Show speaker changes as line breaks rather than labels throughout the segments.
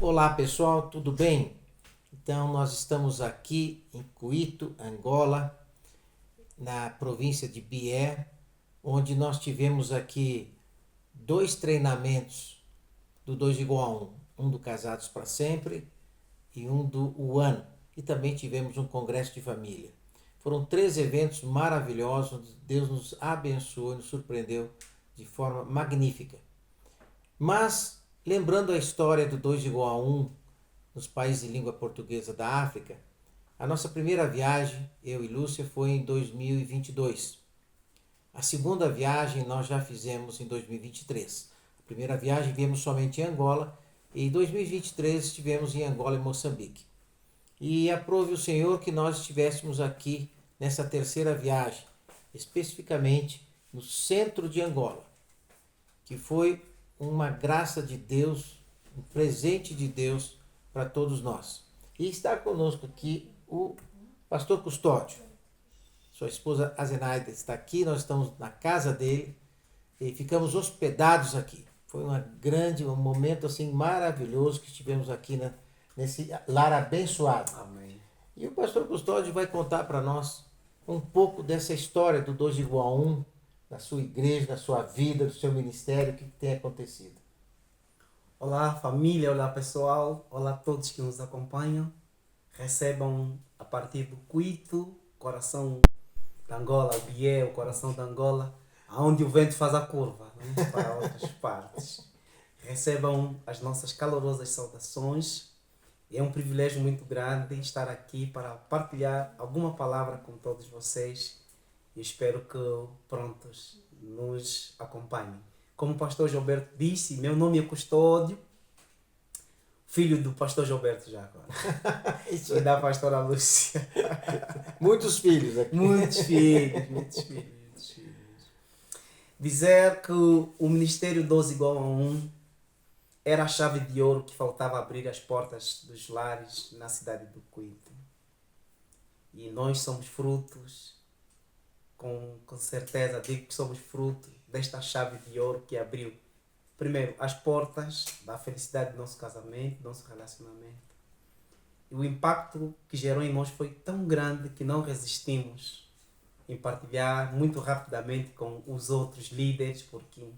Olá pessoal, tudo bem? Então nós estamos aqui em Cuito, Angola, na província de Bié, onde nós tivemos aqui dois treinamentos do 2 igual a 1, um do Casados para Sempre e um do UAN, e também tivemos um congresso de família. Foram 3 eventos maravilhosos, onde Deus nos abençoou e nos surpreendeu de forma magnífica. Mas, lembrando a história do 2 igual a 1 nos países de língua portuguesa da África, a nossa primeira viagem, eu e Lúcia, foi em 2022. A segunda viagem nós já fizemos em 2023. A primeira viagem viemos somente em Angola e em 2023 estivemos em Angola e Moçambique. E aprove o Senhor que nós estivéssemos aqui nessa terceira viagem, especificamente no centro de Angola, que foi uma graça de Deus, um presente de Deus para todos nós. E está conosco aqui o pastor Custódio. Sua esposa Azenaida está aqui, nós estamos na casa dele e ficamos hospedados aqui. Foi um momento assim maravilhoso que estivemos aqui nesse lar abençoado.
Amém.
E o pastor Custódio vai contar para nós um pouco dessa história do 2 igual a 1, na sua igreja, na sua vida, no seu ministério, o que tem acontecido.
Olá família, olá pessoal, olá a todos que nos acompanham. Recebam a partir do Cuito, coração da Angola, o Bié, o coração da Angola, aonde o vento faz a curva, né, para outras partes. Recebam as nossas calorosas saudações. É um privilégio muito grande estar aqui para partilhar alguma palavra com todos vocês e espero que prontos nos acompanhem. Como o pastor Gilberto disse, meu nome é Custódio, filho do pastor Gilberto já agora.
Isso
E da pastora Lúcia.
Muitos filhos aqui.
Muitos filhos. Dizer que o Ministério 12 igual a 1 era a chave de ouro que faltava abrir as portas dos lares na cidade do Cuito. E nós somos frutos, com certeza digo que somos fruto desta chave de ouro que abriu, primeiro, as portas da felicidade do nosso casamento, do nosso relacionamento. E o impacto que gerou em nós foi tão grande que não resistimos em partilhar muito rapidamente com os outros líderes, porque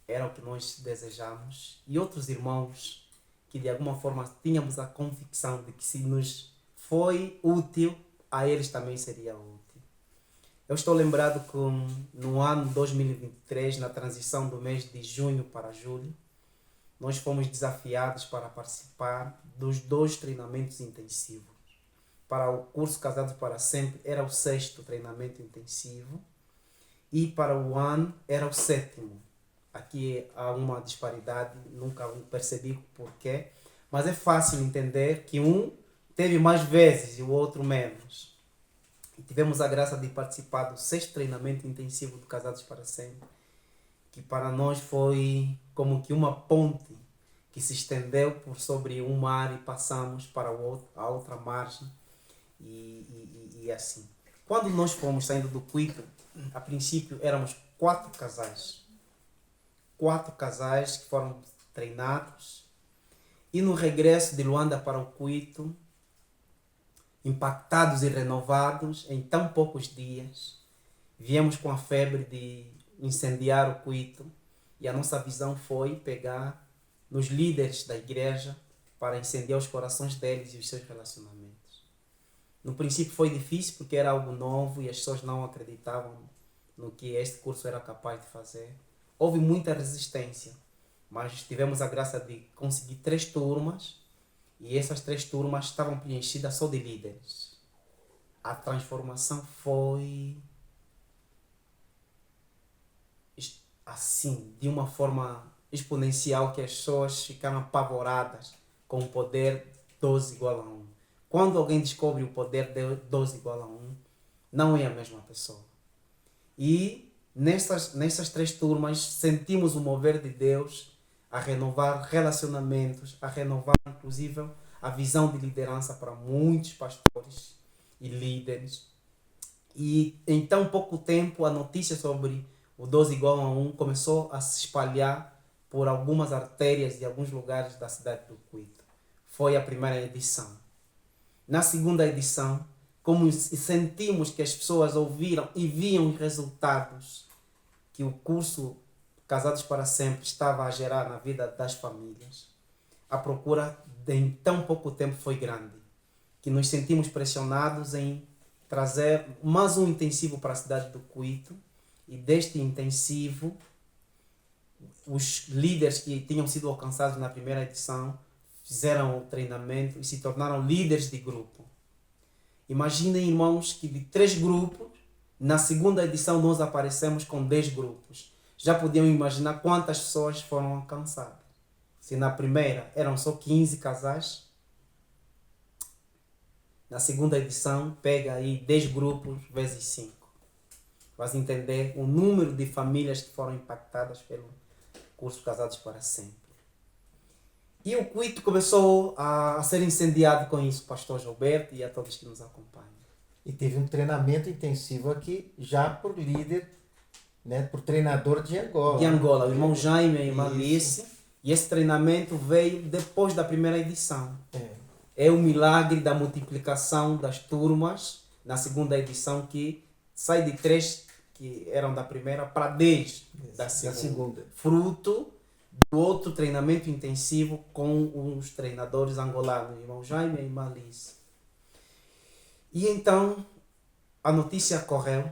era o que nós desejamos, e outros irmãos que de alguma forma tínhamos a convicção de que se nos foi útil, a eles também seria útil. Eu estou lembrado que no ano 2023, na transição do mês de junho para julho, nós fomos desafiados para participar dos 2 treinamentos intensivos. Para o curso Casados para Sempre era o 6º treinamento intensivo e para o ano era o 7º. Aqui há uma disparidade, nunca percebi porquê, mas é fácil entender que um teve mais vezes e o outro menos. E tivemos a graça de participar do 6º treinamento intensivo do Casados para Sempre, que para nós foi como que uma ponte que se estendeu por sobre um mar e passamos para a outra margem e assim. Quando nós fomos saindo do Cuito, a princípio éramos 4 casais. 4 casais que foram treinados e no regresso de Luanda para o Cuito, impactados e renovados em tão poucos dias, viemos com a febre de incendiar o Cuito e a nossa visão foi pegar nos líderes da igreja para incendiar os corações deles e os seus relacionamentos. No princípio foi difícil porque era algo novo e as pessoas não acreditavam no que este curso era capaz de fazer. Houve muita resistência, mas tivemos a graça de conseguir 3 turmas e essas 3 turmas estavam preenchidas só de líderes. A transformação foi assim, de uma forma exponencial que as pessoas ficaram apavoradas com o poder 12 igual a 1. Quando alguém descobre o poder de 12 igual a 1, não é a mesma pessoa. E nessas 3 turmas sentimos o mover de Deus a renovar relacionamentos, a renovar inclusive a visão de liderança para muitos pastores e líderes. E em tão pouco tempo a notícia sobre o 12 igual a 1 começou a se espalhar por algumas artérias de alguns lugares da cidade do Cuito. foi a primeira edição. Na segunda edição, como sentimos que as pessoas ouviram e viam os resultados que o curso Casados para Sempre estava a gerar na vida das famílias, a procura em tão pouco tempo foi grande, que nos sentimos pressionados em trazer mais um intensivo para a cidade do Cuito, e deste intensivo, os líderes que tinham sido alcançados na primeira edição fizeram o treinamento e se tornaram líderes de grupo. Imaginem, irmãos, que de 3 grupos, na segunda edição nós aparecemos com 10 grupos. Já podiam imaginar quantas pessoas foram alcançadas. Se na primeira eram só 15 casais, na segunda edição pega aí 10 grupos vezes 5. Vais entender o número de famílias que foram impactadas pelo curso Casados para Sempre. E o Cuito começou a ser incendiado com isso, pastor Gilberto e a todos que nos acompanham.
E teve um treinamento intensivo aqui, já por líder, né, por treinador de Angola.
De Angola, o irmão Jaime e a irmã Alice. E esse treinamento veio depois da primeira edição. É o milagre da multiplicação das turmas na segunda edição, que sai de 3 que eram da primeira para 10 da segunda. Fruto do outro treinamento intensivo com os treinadores angolanos, o irmão Jaime e a irmã Alice. E então a notícia correu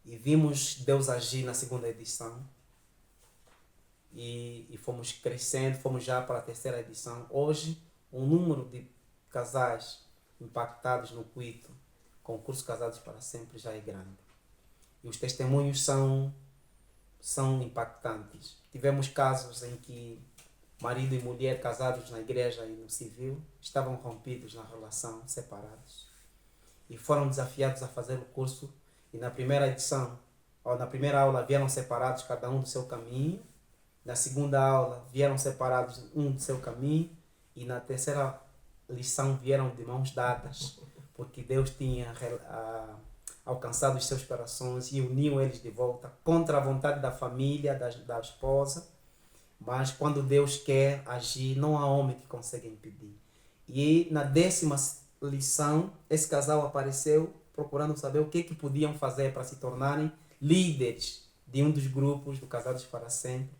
e vimos Deus agir na segunda edição. E fomos crescendo, fomos já para a terceira edição. Hoje, o número de casais impactados no Cuito com o curso Casados para Sempre já é grande. E os testemunhos são impactantes. Tivemos casos em que marido e mulher casados na igreja e no civil estavam rompidos na relação, separados. E foram desafiados a fazer o curso. E na primeira edição, ou na primeira aula, vieram separados, cada um do seu caminho. Na segunda aula, vieram separados, um do seu caminho. E na terceira lição, vieram de mãos dadas, porque Deus tinha alcançado os seus corações e uniu eles de volta contra a vontade da família, da esposa. Mas quando Deus quer agir, não há homem que consiga impedir. E na 10ª lição, esse casal apareceu procurando saber o que podiam fazer para se tornarem líderes de um dos grupos do Casados para Sempre,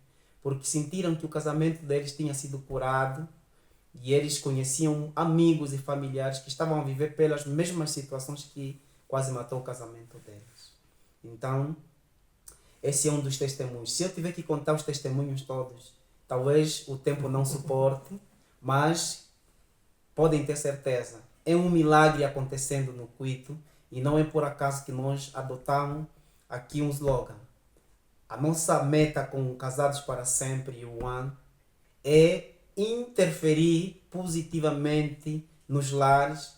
porque sentiram que o casamento deles tinha sido curado e eles conheciam amigos e familiares que estavam a viver pelas mesmas situações que quase matou o casamento deles. Então, esse é um dos testemunhos. Se eu tiver que contar os testemunhos todos, talvez o tempo não suporte, mas podem ter certeza, é um milagre acontecendo no Cuito e não é por acaso que nós adotamos aqui um slogan. A nossa meta com Casados para Sempre e o One é interferir positivamente nos lares,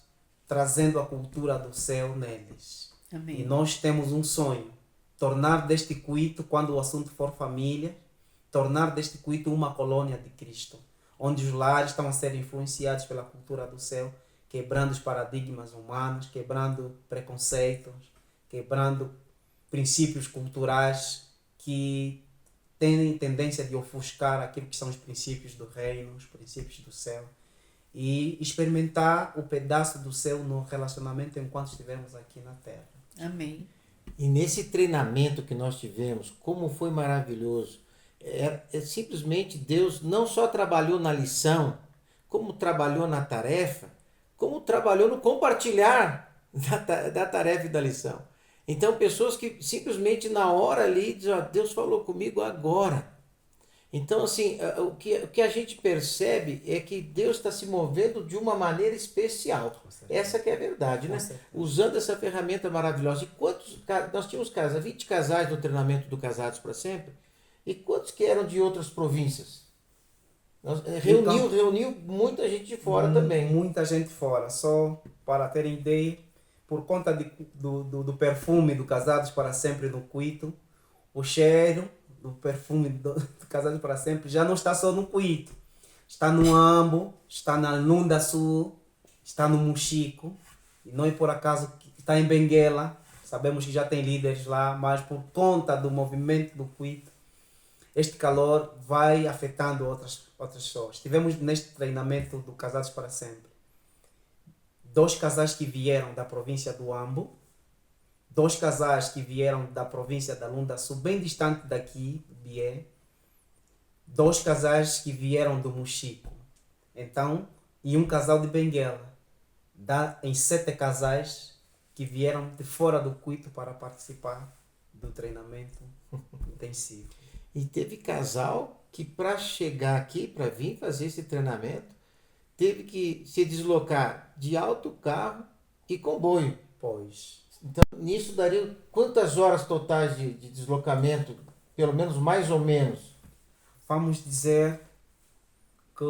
trazendo a cultura do céu neles.
Amém.
E nós temos um sonho, tornar deste Cuito, quando o assunto for família, tornar deste Cuito uma colônia de Cristo, onde os lares estão a ser influenciados pela cultura do céu, quebrando os paradigmas humanos, quebrando preconceitos, quebrando princípios culturais que têm tendência de ofuscar aquilo que são os princípios do reino, os princípios do céu, e experimentar o pedaço do céu no relacionamento enquanto estivermos aqui na terra.
Amém.
E nesse treinamento que nós tivemos, como foi maravilhoso. Simplesmente Deus não só trabalhou na lição, como trabalhou na tarefa, como trabalhou no compartilhar da tarefa e da lição. Então, pessoas que simplesmente na hora ali dizem, Deus falou comigo agora. Então, assim, o que a gente percebe é que Deus está se movendo de uma maneira especial. Essa que é a verdade, né? Usando essa ferramenta maravilhosa. E quantos, nós tínhamos 20 casais no treinamento do Casados para Sempre, e quantos que eram de outras províncias? Reuniu muita gente de fora também.
Muita gente fora. Só para terem ideia, por conta do perfume do Casados para Sempre no Cuito, o cheiro do perfume do Casados para Sempre já não está só no Cuito. Está no Ambo, está na Lunda Sul, está no Muxico, e não é por acaso que está em Benguela. Sabemos que já tem líderes lá, mas por conta do movimento do Cuito, este calor vai afetando outras pessoas. Tivemos neste treinamento do Casados para Sempre 2 casais que vieram da província do Ambo, 2 casais que vieram da província da Lunda Sul, bem distante daqui, Bié, 2 casais que vieram do Mochico. Então, e um casal de Benguela. Dá em 7 casais que vieram de fora do Cuito para participar do treinamento intensivo.
E teve casal que para chegar aqui, para vir fazer esse treinamento, teve que se deslocar de autocarro e comboio.
Pois.
Então, nisso daria quantas horas totais de deslocamento? Pelo menos, mais ou menos.
Vamos dizer que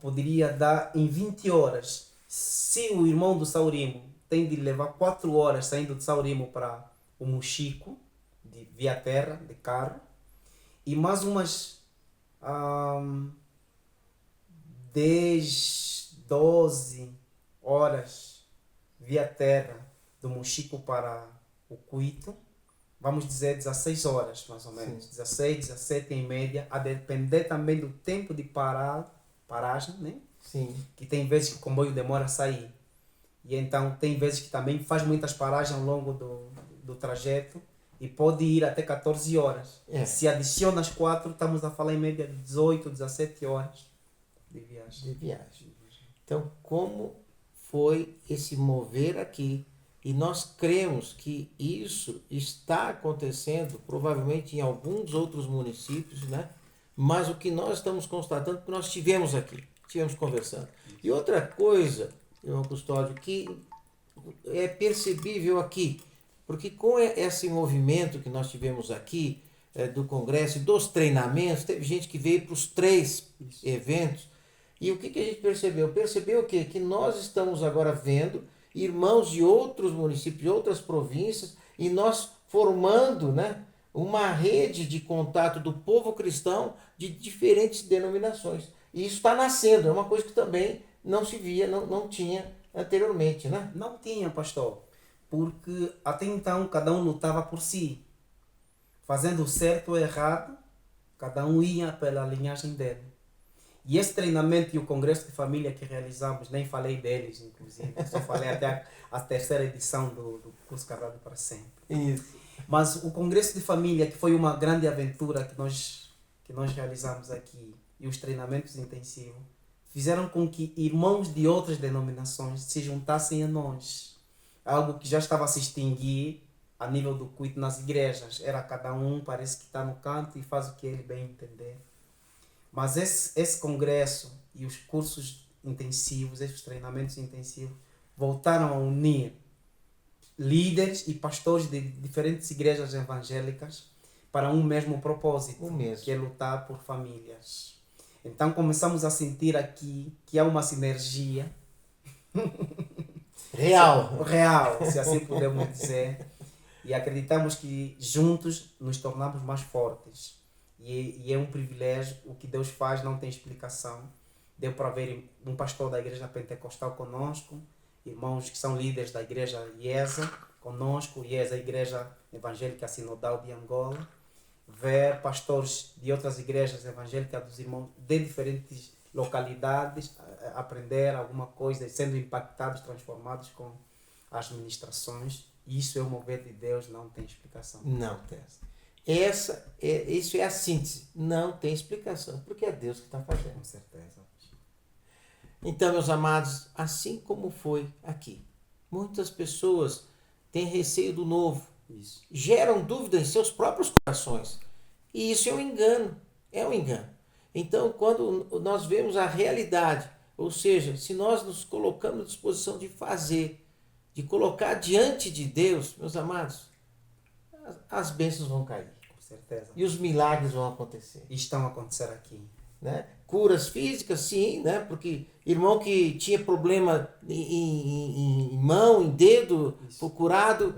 poderia dar em 20 horas. Se o irmão do Saurimo tem de levar 4 horas saindo de Saurimo para o Mochico, via terra, de carro, e mais umas 10, 12 horas via terra do Mochico para o Cuito, vamos dizer 16 horas mais ou menos. Sim. 16, 17 em média, a depender também do tempo de paragem, né?
Sim.
Que tem vezes que o comboio demora a sair. E então tem vezes que também faz muitas paragens ao longo do trajeto e pode ir até 14 horas.
É.
Se adiciona as 4, estamos a falar em média de 18, 17 horas de viagem.
Então, como foi esse mover aqui? E nós cremos que isso está acontecendo provavelmente em alguns outros municípios, né? Mas o que nós estamos constatando, que nós estivemos aqui, estivemos conversando. E outra coisa, irmão Custódio, que é percebível aqui, porque com esse movimento que nós tivemos aqui, do congresso, dos treinamentos, teve gente que veio para os 3 eventos, e o que a gente percebeu? Percebeu o quê? Que nós estamos agora vendo irmãos de outros municípios, de outras províncias, e nós formando, né, uma rede de contato do povo cristão de diferentes denominações. E isso está nascendo, é uma coisa que também não se via, não tinha anteriormente, né?
Não tinha, pastor, porque até então cada um lutava por si, fazendo o certo ou errado, cada um ia pela linhagem dele. E esse treinamento e o congresso de família que realizamos, nem falei deles, inclusive, só falei até a 3ª edição do curso Casado para Sempre.
Isso.
Mas o congresso de família, que foi uma grande aventura que nós realizamos aqui, e os treinamentos intensivos, fizeram com que irmãos de outras denominações se juntassem a nós. Algo que já estava a se extinguir a nível do Cuito nas igrejas. Era cada um, parece que está no canto e faz o que ele bem entender. Mas esse congresso e os cursos intensivos, esses treinamentos intensivos, voltaram a unir líderes e pastores de diferentes igrejas evangélicas para um mesmo propósito, que é lutar por famílias. Então começamos a sentir aqui que há uma sinergia real, se assim podemos dizer, e acreditamos que juntos nos tornamos mais fortes. E é um privilégio, o que Deus faz não tem explicação. Deu para ver um pastor da igreja pentecostal conosco, irmãos que são líderes da igreja IESA conosco, IESA, a igreja evangélica sinodal de Angola, ver pastores de outras igrejas evangélicas dos irmãos de diferentes localidades, aprender alguma coisa, sendo impactados, transformados com as ministrações. Isso é o mover de Deus, não tem explicação.
Não tem. Isso é a síntese. Não tem explicação, porque é Deus que está fazendo.
Com certeza.
Então, meus amados, assim como foi aqui, muitas pessoas têm receio do novo, geram dúvida em seus próprios corações. E isso é um engano, Então, quando nós vemos a realidade, ou seja, se nós nos colocamos à disposição de fazer, de colocar diante de Deus, meus amados, as bênçãos vão cair.
Com certeza.
E os milagres vão acontecer.
E estão a acontecer aqui.
Né? Curas físicas, sim, né? Porque irmão que tinha problema em mão, em dedo, foi curado,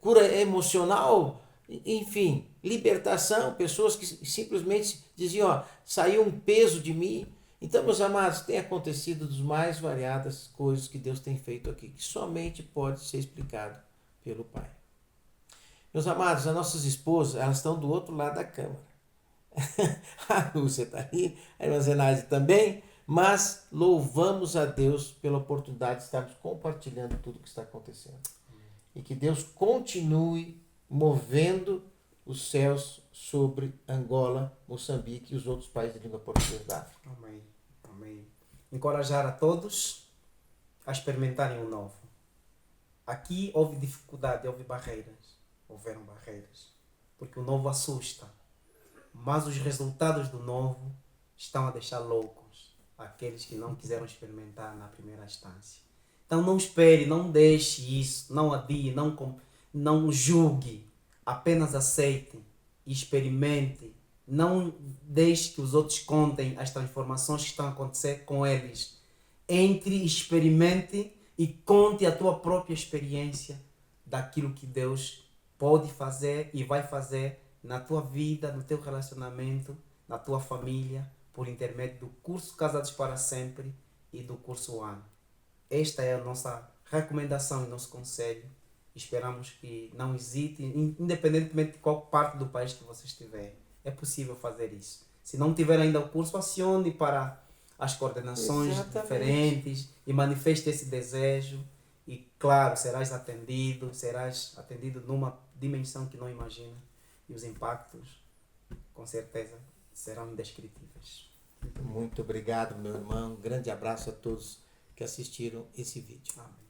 cura emocional, enfim, libertação, pessoas que simplesmente diziam, ó, saiu um peso de mim. Então, meus amados, tem acontecido das mais variadas coisas que Deus tem feito aqui, que somente pode ser explicado pelo Pai. Meus amados, as nossas esposas, elas estão do outro lado da câmara. A Lúcia está aí, a irmã Zenaide também, mas louvamos a Deus pela oportunidade de estarmos compartilhando tudo o que está acontecendo. E que Deus continue movendo os céus sobre Angola, Moçambique e os outros países de língua portuguesa da África.
Amém. Amém. Encorajar a todos a experimentarem o novo. Aqui houve dificuldade, houve barreiras. Houveram barreiras. Porque o novo assusta. Mas os resultados do novo estão a deixar loucos aqueles que não quiseram experimentar na primeira instância. Então não espere, não deixe isso, não adie, não julgue. Apenas aceite e experimente. Não deixe que os outros contem as transformações que estão a acontecer com eles. Entre, experimente e conte a tua própria experiência daquilo que Deus pode fazer e vai fazer na tua vida, no teu relacionamento, na tua família, por intermédio do curso Casados para Sempre e do curso One. Esta é a nossa recomendação e nosso conselho. Esperamos que não hesite, independentemente de qual parte do país que você estiver. É possível fazer isso. Se não tiver ainda o curso, acione para as coordenações diferentes e manifeste esse desejo. E claro, serás atendido numa dimensão que não imagina. E os impactos, com certeza, serão indescritíveis.
Muito obrigado, meu irmão. Um grande abraço a todos que assistiram esse vídeo.
Amém.